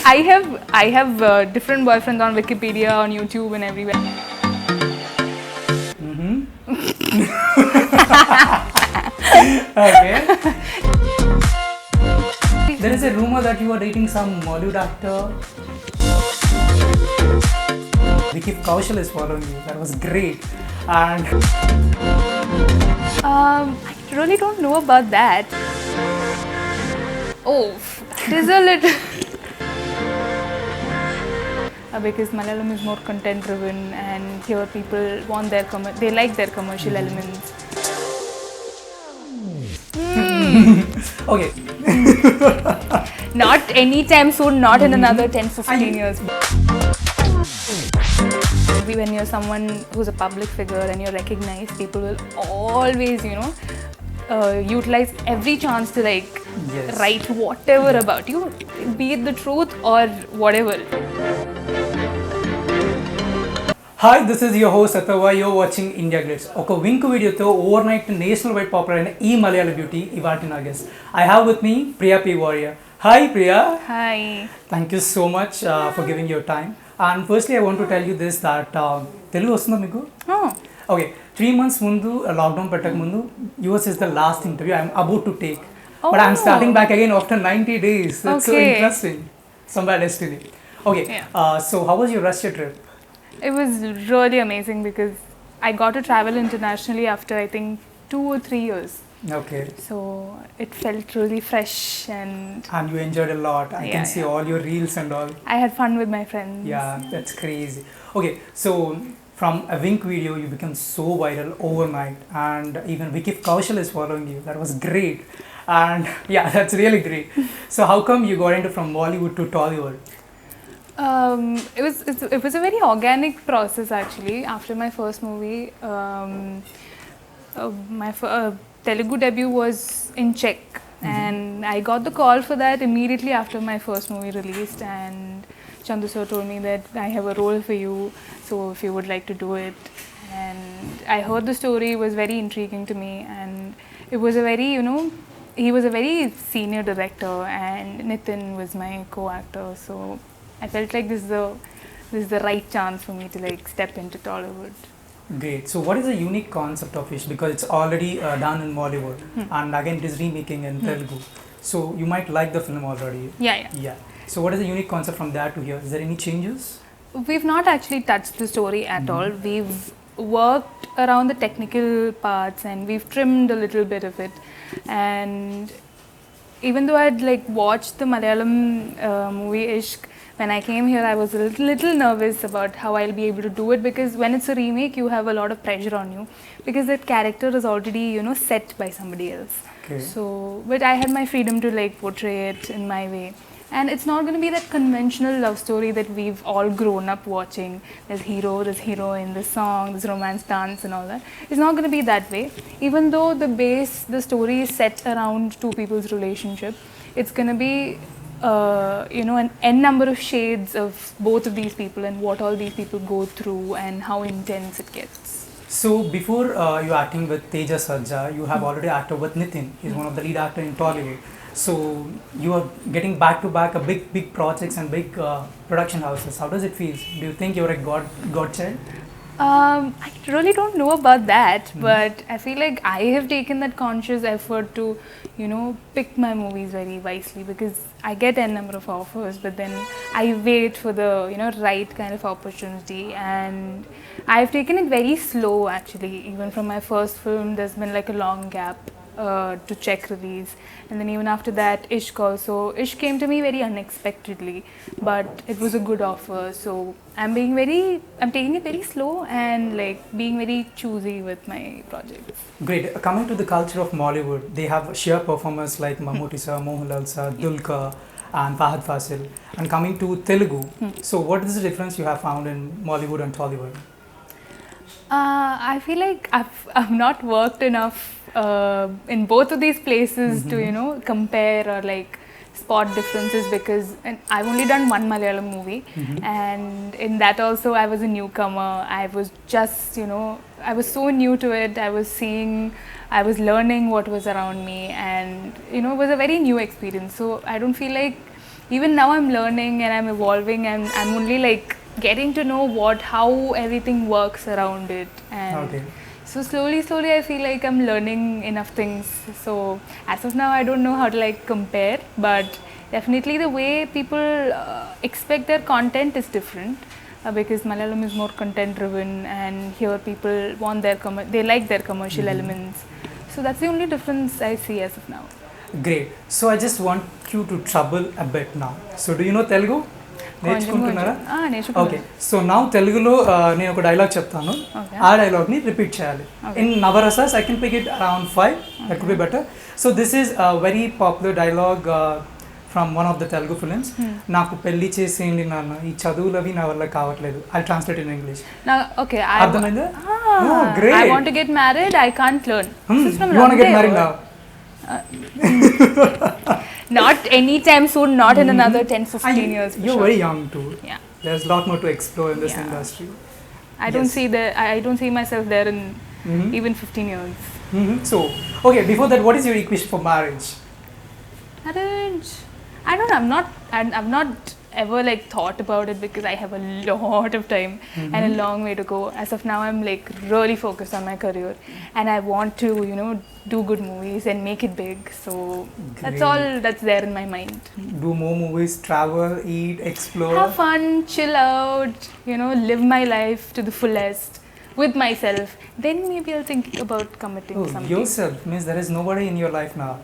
I have different boyfriends on Wikipedia, on YouTube, and everywhere. Okay. There is a rumor that you are dating some Bollywood actor. Vicky Kaushal is following you. That was great. And I really don't know about that. Oh, that is a little. Because Malayalam is more content driven, and here people want they like their commercial elements. okay. Not anytime soon, not in another 10-15 years. When you're someone who's a public figure and you're recognized, people will always, utilize every chance to Yes. write whatever about you, be it the truth or whatever. Hi, this is your host Atava. You're watching India Glitz. ఒక wink వీడియోతో overnight national wide popular అయిన ఈ Malayalam beauty ఇవాటి నా guest. I have with me Priya P Warrier. Hi Priya. Hi. Thank you so much for giving your time. And firstly I want to tell you this that Telugu వస్తుందా మీకు? Oh. Okay, 3 months ముందు lockdown పెట్టక ముందు yours is the last interview I'm about to take. But I'm starting back again after 90 days. That's so Okay. interesting. Somewhere destiny. Okay, so how was your Russia trip? It was really amazing because I got to travel internationally after I think 2 or 3 years. Okay. So it felt really fresh and And you enjoyed a lot. I can Yeah, see all your reels and all. I had fun with my friends. Yeah, that's crazy. Okay, so from a wink video, you become so viral overnight, and even Vicky Kaushal is following you. That was great, and yeah, that's really great. So how come you got into from Bollywood to Tollywood? It was a very organic process actually. After my first movie, my Telugu debut was in Czech, and I got the call for that immediately after my first movie released. And Chandu sir told me that I have a role for you, so if you would like to do it. And I heard the story, it was very intriguing to me, and it was a very he was a very senior director, and Nitin was my co-actor, so I felt like this is the right chance for me to step into Tollywood. Great. So what is the unique concept of Ish? Because it's already done in Bollywood, and again it is remaking in Telugu. So you might like the film already. Yeah. Yeah. So what is the unique concept from there to here? Is there any changes? We've not actually touched the story at all. We've worked around the technical parts and we've trimmed a little bit of it. And even though I'd watched the Malayalam movie Ishq, when I came here I was a little nervous about how I'll be able to do it, because when it's a remake you have a lot of pressure on you because that character is already set by somebody else. Okay. So but I had my freedom to portray it in my way. And it's not going to be that conventional love story that we've all grown up watching. There's hero, there's heroine, there's song, there's romance dance and all that. It's not going to be that way. Even though the story is set around two people's relationship, it's going to be an n number of shades of both of these people and what all these people go through and how intense it gets. So before you acting with Teja Sarja, you have already acted with Nitin. He's one of the lead actor in Tollywood. So you are getting back to back a big projects and big production houses. How does it feel? Do you think you're a godchild? I really don't know about that, but I feel like I have taken that conscious effort to, pick my movies very wisely, because I get a number of offers, but then I wait for the, right kind of opportunity. And I've taken it very slow actually. Even from my first film, there's been a long gap to check release, and then even after that Ishq also. Ishq came to me very unexpectedly, but it was a good offer, so I'm taking it very slow and being very choosy with my projects. Great. Coming to the culture of Mollywood, they have sheer performers like Mammootty sir, Mohanlal sir, Dulquer and Fahad Fasil. And coming to Telugu, so what is the difference you have found in Mollywood and Tollywood? I feel like I've not worked enough in both of these places to compare or spot differences, because I've only done one Malayalam movie, and in that also I was a newcomer. I was just I was so new to it. I was learning what was around me, and it was a very new experience. So I don't feel like even now I'm learning and I'm evolving, and I'm only like getting to know how everything works around it. And Okay. so slowly I feel like I'm learning enough things. So as of now I don't know how to like compare, but definitely the way people expect their content is different. Because Malayalam is more content driven, and here people want they like their commercial elements. So that's the only difference I see as of now. Great. So I just want you to trouble a bit now. So do you know Telugu? నేర్చుకుంటున్నారా? Okay so నా తెలుగులో నేను ఒక dialogue చెప్తాను, ఆ డైలాగ్ని repeat చేయాలి. In navarasas I can pick it around 5, that could be better. So this is very popular dialogue from one of the Telugu films. నాకు పెళ్లి చేసేయండి నాన్న, ఈ చదువులవి నా వల్ల కావట్లేదు. I translate in English. Okay, అర్థమైందా? Great. I want to get married, I can't learn. You want to get married now? Not anytime soon, not in another 10-15 years. You're very young too. Yeah. There's a lot more to explore in this industry. I don't see myself there in even 15 years. So, okay, before that, what is your equation for marriage? Marriage, I don't know. I've not ever like thought about it because I have a lot of time and a long way to go. As of now, I'm like really focused on my career, and I want to, do good movies and make it big. So that's all that's there in my mind. Do more movies, travel, eat, explore. Have fun, chill out, live my life to the fullest with myself. Then maybe I'll think about committing something. Yourself means there is nobody in your life now.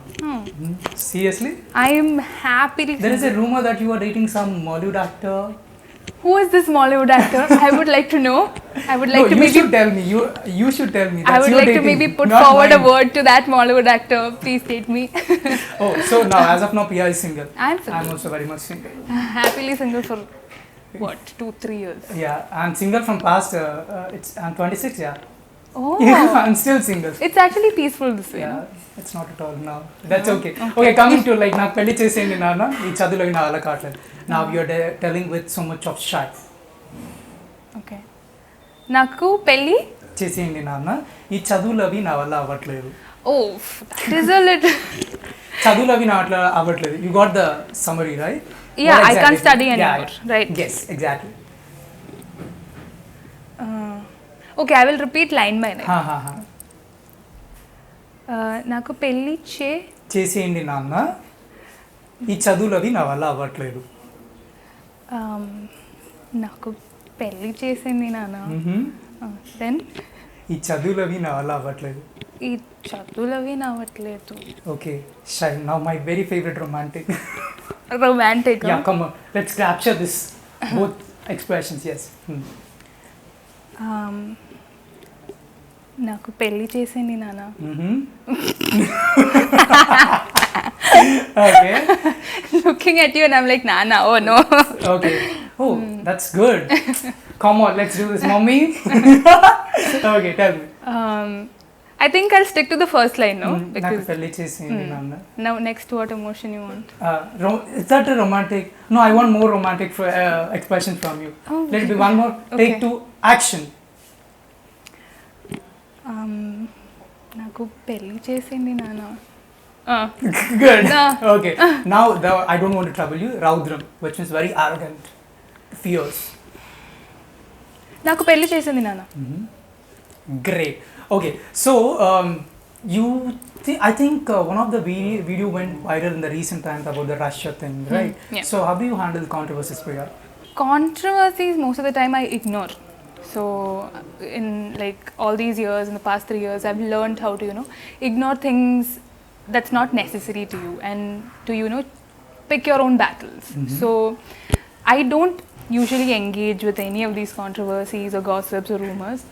Seriously? I am happily. There is a rumor that you are dating some Mollywood actor. Who is this Mollywood actor? I would like to know. I would like to maybe. You should tell me. You should tell me. I would like dating, to maybe put forward a word to that Mollywood actor. Please date me. Oh, so now as of now, Pia is single. I'm single. I'm also very much single. Happily single for what, 2-3 years? Yeah, I'm single from past. I'm 26. Yeah. Oh. Yeah, I'm still single. It's actually peaceful this way. Yeah, it's not at all now. That's okay. Okay, coming to like నాకు పెళ్లి చేసేయండి నాన్న, ఈ చదువులోకి నా వల్ల కావట్లేదు. Now you're telling with so much of shy. Okay. నాకు పెళ్లి చేసేయండి నాన్న, ఈ చదువులవి నా వల్ల అవ్వట్లేదు. Oh, that is a little. చదువులవి నా వల్ల అవ్వట్లేదు. You got the summary, right? Yeah, exactly? I can't study anymore. Yeah. Right. Yes, exactly. Okay, I will repeat line by line. నాకు పెళ్లి చేసేయండి నాన్న, ఈ చదువులవి నా వల్ల అవ్వట్లేదు. నాకు పెళ్లి చేసింది నాన్న, దెన్ ఈ చదువులవి నా వల్ల అవ్వట్లేదు. ఈ చదువులవి నా అవ్వట్లేదు. Okay, shy. Now my very favorite romantic. Romantic. Yeah, come on. Let's capture this both expressions. Yes. నాకు పెళ్లి చేసింది నాన్న. Okay. Looking at you and I'm like, Nana, oh no. Okay. Oh, that's good. Come on, let's do this, mommy. Okay, tell me. I think I'll stick to the first line, no? నాకు పెళ్లి చేసింది నాన్న. Now, next, what emotion you want? Is that a romantic? No, I want more romantic expression from you. Oh, Let it be one more. Okay. Take 2, action. నాకు పెళ్లి చేసింది నాన్న. Good. Okay. Now, I don't want to trouble you. Raudram, which means very arrogant, fierce. నాకు పెళ్లి చేసింది నాన్న. Great. Okay. So, I think one of the video went viral in the recent times about the Russia thing, right? Yeah. So, how do you handle controversies, Priya? Controversies, most of the time I ignore. So, in like all these years, in the past 3 years, I've learned how to, ignore things that's not necessary to you, and to, pick your own battles. So, I don't usually engage with any of these controversies or gossips or rumors.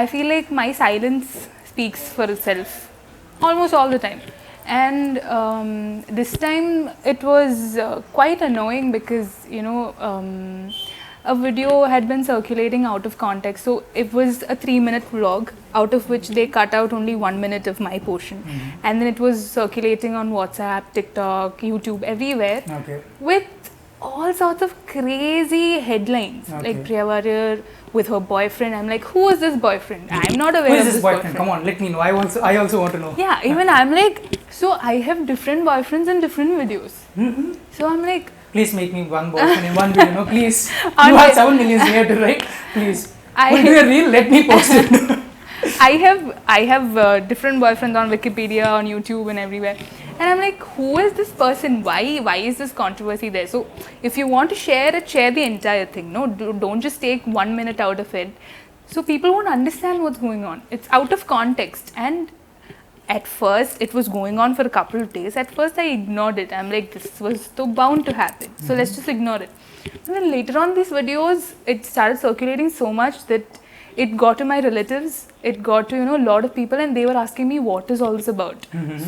I feel like my silence speaks for itself almost all the time. And this time it was quite annoying because, a video had been circulating out of context. So it was a 3-minute vlog, out of which they cut out only 1 minute of my portion. And then it was circulating on WhatsApp, TikTok, YouTube, everywhere. Okay. With all sorts of crazy headlines. Okay. Like Priya Warrior with her boyfriend. I'm like, who is this boyfriend? I'm not aware Who is of this this boyfriend? Come on, let me know. I also want to know. Yeah, even I'm like, so I have different boyfriends in different videos. So I'm like, Please make me one boyfriend in one video. No, please. On You have it. 7 million here to write. Please. I- We'll do a reel. Let me post it. I have different boyfriends on Wikipedia, on YouTube, and everywhere. And I'm like, who is this person? Why is this controversy there? So if you want to share it, share the entire thing. No, don't just take 1 minute out of it. So people won't understand what's going on. It's out of context. And at first, it was going on for a couple of days. At first, I ignored it. I'm like, this was so bound to happen. So let's just ignore it. And then later on, these videos, it started circulating so much that it got to my relatives, it got to, a lot of people, and they were asking me what is all this about.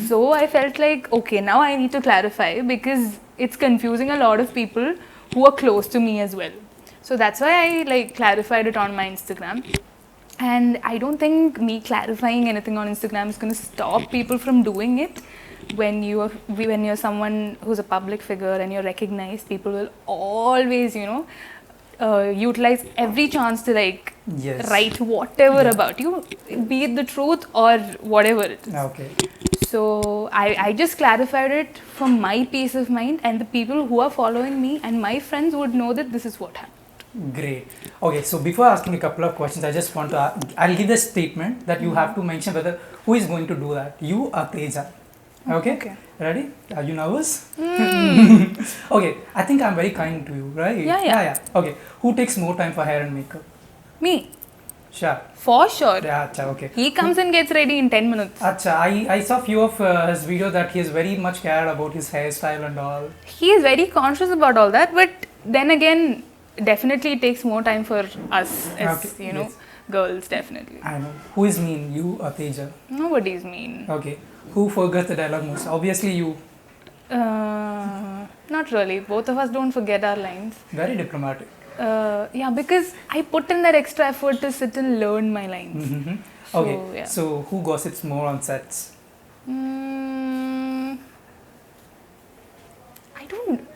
So I felt like, okay, now I need to clarify because it's confusing a lot of people who are close to me as well. So that's why I clarified it on my Instagram. And I don't think me clarifying anything on Instagram is going to stop people from doing it. When you're someone who's a public figure and you're recognized, people will always, utilize every chance to Yes. write whatever about you, be it the truth or whatever it is. Okay. So I just clarified it for my peace of mind, and the people who are following me and my friends would know that this is what happened. Great. Okay, so before asking a couple of questions, I just want to, I'll give the statement that you have to mention whether who is going to do that, you or Teja. Okay? Ready? Are you nervous? Okay, I think I'm very kind to you, right? Yeah. Okay, who takes more time for hair and makeup? Me, Sure. for sure. Yeah, acha, okay. He comes and gets ready in 10 minutes. Acha, I saw few of his video that he is very much cared about his hairstyle and all. He is very conscious about all that, but then again, definitely it takes more time for us as, Okay, yes, girls, definitely. I know. Who is mean, you or Teja? Nobody's mean. Okay. Who forgets the dialogue most? Obviously you. Not really. Both of us don't forget our lines. Very diplomatic. Yeah, because I put in that extra effort to sit and learn my lines. Mm-hmm. So, Okay, yeah. so who gossips more on sets? I don't.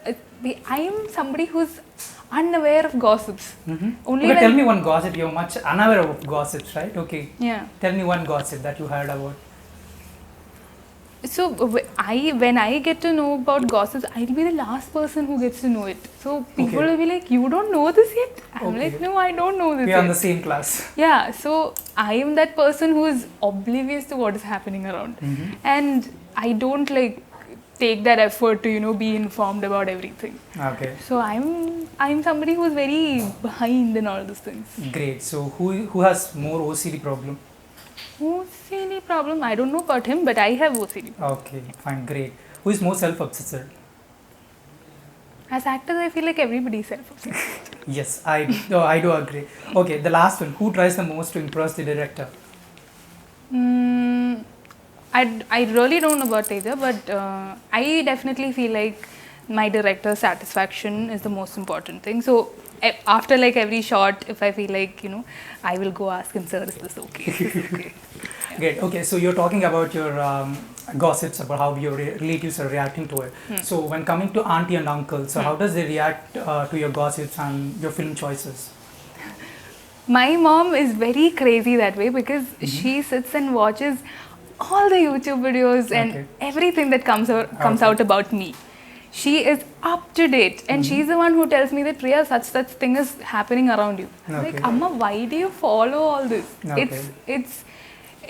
I am somebody who's unaware of gossips. Only Okay, when, tell me one gossip. You're much unaware of gossips, right? Okay. Yeah. Tell me one gossip that you heard about. So when I get to know about gossips, I'll be the last person who gets to know it. So people Okay. will be like, "You don't know this yet?" I'm Okay. like, "No, I don't know this We are in yet." the same class. Yeah, so I am that person who is oblivious to what is happening around, and I don't take that effort to be informed about everything. Okay. So I'm somebody who's very behind in all these things. Great. So who has more OCD problem? OCD problem? I don't know about him, but I have OCD. Okay, fine, great. Who is more self-obsessed? As actors, I feel like everybody's self-obsessed. Yes, I do agree. Okay, the last one. Who tries the most to impress the director? I really don't know about Teja, but I definitely feel like my director's satisfaction is the most important thing. So after every shot, if I feel like I will go ask him, "Sir, is this okay? Is this okay?" Great. Okay, so you're talking about your gossips about how your relatives are reacting to it. So when coming to auntie and uncle, so how does they react to your gossips and your film choices? My mom is very crazy that way because she sits and watches all the YouTube videos and everything that comes out about me. She is up to date, and she's the one who tells me that, "Priya, such thing is happening around you." I'm like, "Amma, why do you follow all this?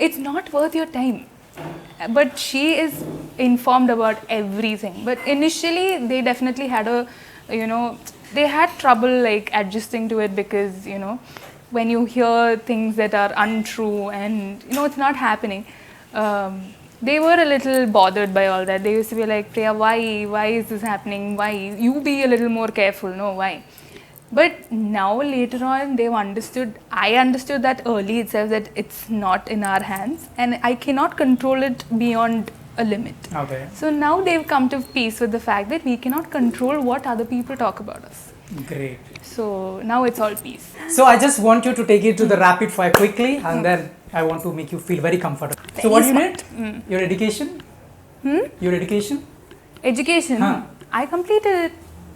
It's not worth your time." But she is informed about everything. But initially, they definitely had they had trouble adjusting to it because when you hear things that are untrue and it's not happening. They were a little bothered by all that. They used to be like, "Priya, why is this happening? Why? You be a little more careful. No, why?" But now later on, they've understood. I understood that early itself that it's not in our hands, and I cannot control it beyond a limit. Okay. So now they've come to peace with the fact that we cannot control what other people talk about us. Great. So now it's all peace. So I just want you to take it to the rapid fire quickly, and then I want to make you feel very comfortable. So what you did? Your education? Your education? Education? I completed it.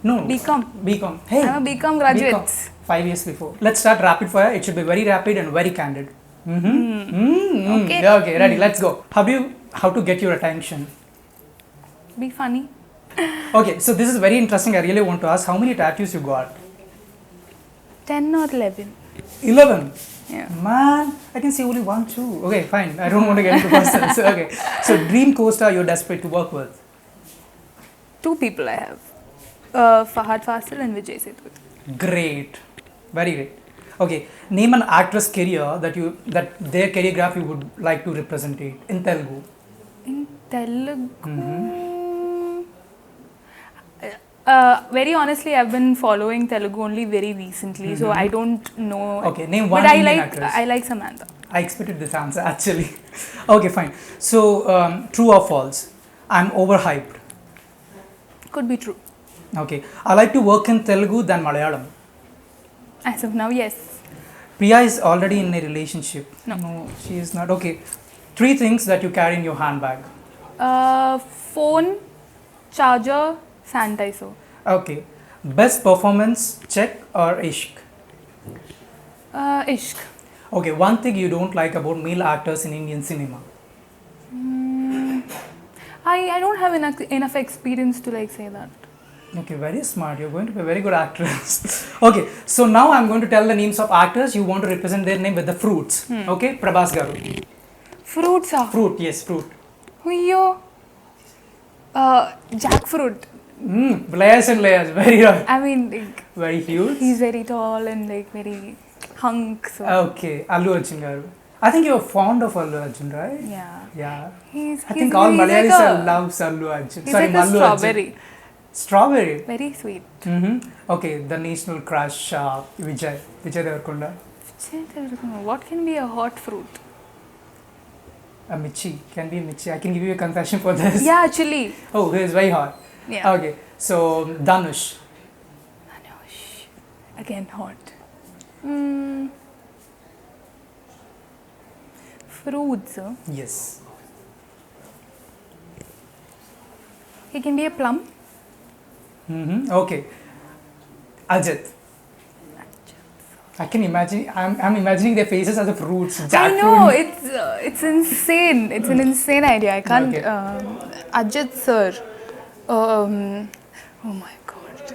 No. BCom. BCom. Hey. I'm a BCom graduate. BCom. 5 years before. Let's start rapid fire. It should be very rapid and very candid. Okay. Yeah, okay, ready. Let's go. How to get your attention? Be funny. Okay, so this is very interesting. I really want to ask how many tattoos you got? 10 or 11. 11. Yeah. Man, I can see only 1, 2. Okay, fine. I don't want to get into personal. So, okay. So, dream co-star you're desperate to work with? 2 people I have. Fahad Fasil and Vijay Sethupathi. Great. Very great. Okay. Name an actress career that their choreography you would like to represent it in Telugu. In Telugu. Very honestly, I've been following Telugu only very recently, so I don't know. Okay, name one but Indian actress. I like Samantha. I expected this answer actually. Okay, fine. So, true or false? I'm overhyped. Could be true. Okay. I like to work in Telugu than Malayalam. As of now, yes. Priya is already in a relationship. No. She is not. Okay. 3 things that you carry in your handbag. Phone, charger, sanitizer. Okay. Best performance, check or ishq? Ishq. Okay. One thing you don't like about male actors in Indian cinema. I don't have enough experience to like say that. Okay, very smart. You're going to be a very good actress. Okay, so now I'm going to tell the names of actors. You want to represent their name with the fruits. Okay, Prabhas Garu. Fruits are. Fruit, yes, fruit. Huyyo. Jackfruit. Layers and layers. Very right. I mean, like, Very huge. he's very tall and like very hunk. So Okay, Allu Arjun Garu. I think you're fond of Allu Arjun, right? yeah. Yeah. He's I think all he's Malayalis like loves Allu Arjun. He's Sorry, like a Mallu strawberry. Arjun. Strawberry. Very sweet. Okay, the national crush, Vijay Devarkonda. What can be a hot fruit? A Michi. Can be a Michi. I can give you a confession for this. Yeah, chili. Oh, he is very hot. Yeah. Okay, so Dhanush. Dhanush. Again, hot. Fruits. Yes. He can be a plum. Okay. Ajit. I can imagine. I'm imagining their faces as the fruits. I Jackfruit. know, it's insane. It's an insane idea. I can't. Okay. Ajit sir. Oh my god.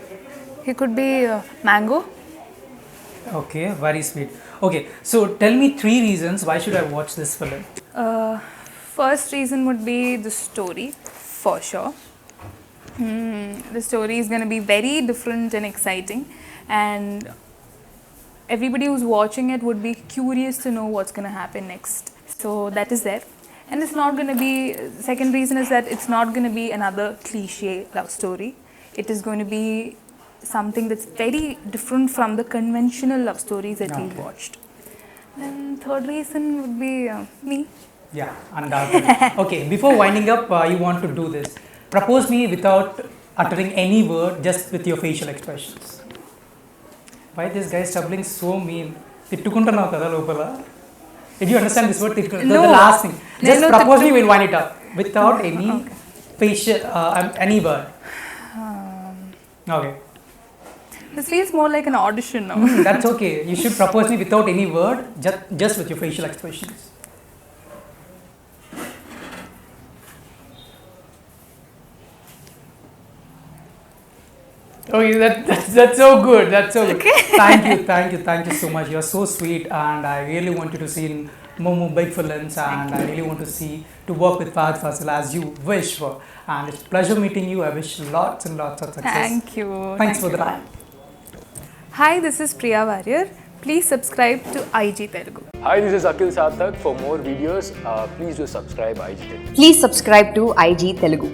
He could be mango. Okay, very sweet. Okay, so tell me 3 reasons why should I watch this film. First reason would be the story, for sure. The story is going to be very different and exciting, and everybody who's watching it would be curious to know what's going to happen next. So that is there. And it's not going to be, second reason is that it's not going to be another cliche love story. It is going to be something that's very different from the conventional love stories that we've watched. Then third reason would be me. Yeah, undoubtedly. Okay, before winding up, you want to do this. Propose me without uttering any word, just with your facial expressions. Why this guy is troubling so mean? Tittukuntunnava kada lopala. Did you understand this word? No. The last thing. Just No, propose me, we'll wind it up without any facial, any word. Okay. This feels more like an audition now. That's okay. You should propose me without any word, just with your facial expressions. Okay, that's so good. That's so good. Okay. Thank you so much. You're so sweet, and I really want you to see in more big films, and I really want to work with Fahad Fasil as you wish for. And it's a pleasure meeting you. I wish lots and lots of success. Thank you. Thanks for the time. Hi, this is Priya Warrior. Please subscribe to IG Telugu. Hi, this is Akhil Sarthak. For more videos, please do subscribe IG Telugu. Please subscribe to IG Telugu.